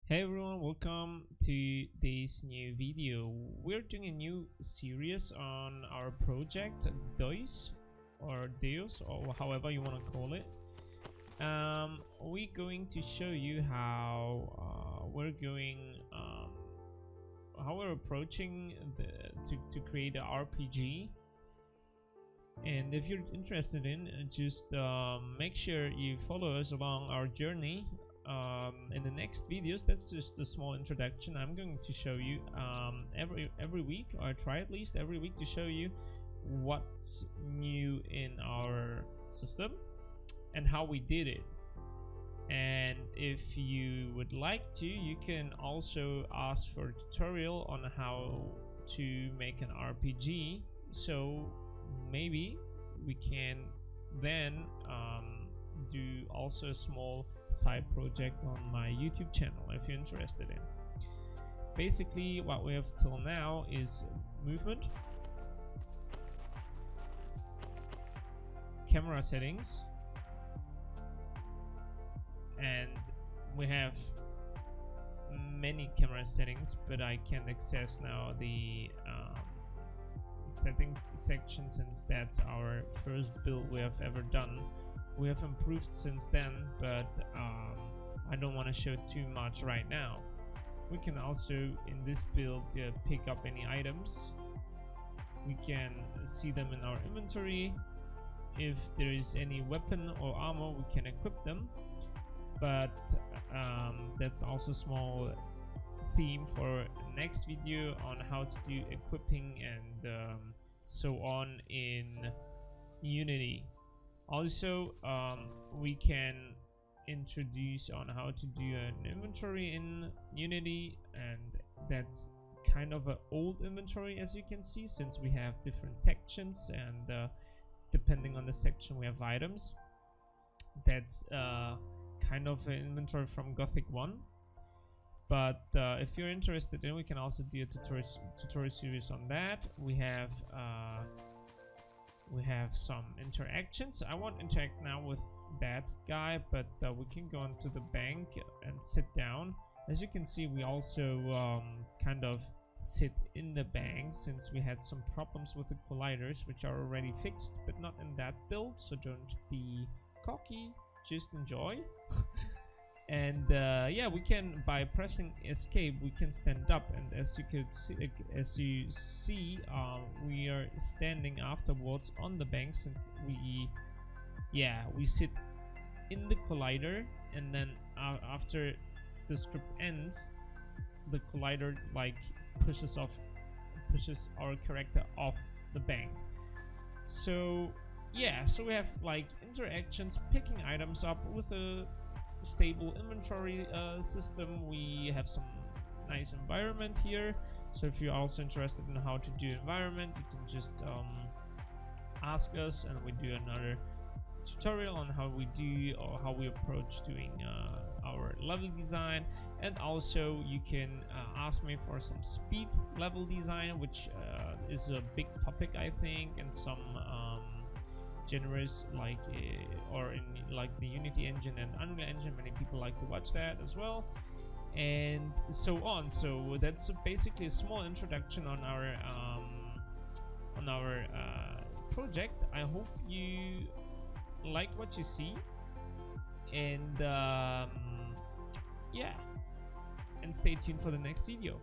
Hey everyone, welcome to this new video. We're doing a new series on our project Deus or Deus or however you want to call it. We're going to show you how we're approaching to create an RPG. And if you're interested in, just make sure you follow us along our journey. In the next videos, that's just a small introduction. I'm going to show you every week, or try at least every week to show you what's new in our system and how we did it. And if you would like to, you can also ask for a tutorial on how to make an RPG, so maybe we can then do also a small side project on my YouTube channel if you're interested in. Basically what we have till now is movement, camera settings, and we have many camera settings, but I can't access now the settings section since that's our first build we have ever done. We have improved since then, but I don't want to show too much right now. We can also in this build pick up any items. We can see them in our inventory. If there is any weapon or armor, we can equip them, but that's also a small theme for next video on how to do equipping and so on in Unity. Also we can introduce on how to do an inventory in Unity, and that's kind of an old inventory, as you can see, since we have different sections, and depending on the section we have items. That's kind of an inventory from Gothic 1, but if you're interested in, we can also do a tutorial series on that. We have some interactions. I won't interact now with that guy, but we can go onto the bank and sit down. As you can see, we also kind of sit in the bank since we had some problems with the colliders, which are already fixed, but not in that build, so don't be cocky, just enjoy. And yeah, we can, by pressing escape, we can stand up, and as you see, we are standing afterwards on the bank since we sit in the collider, and then after the script ends, the collider like pushes our character off the bank. So yeah, so we have like interactions, picking items up with a stable inventory system. We have some nice environment here, so if you're also interested in how to do environment, you can just ask us, and we do another tutorial on how we do or how we approach doing our level design. And also you can ask me for some speed level design, which is a big topic, I think, in some genres like or in like the Unity engine and Unreal Engine. Many people like to watch that as well, and so on. So that's basically a small introduction on our project. I hope you like what you see, and yeah, and stay tuned for the next video.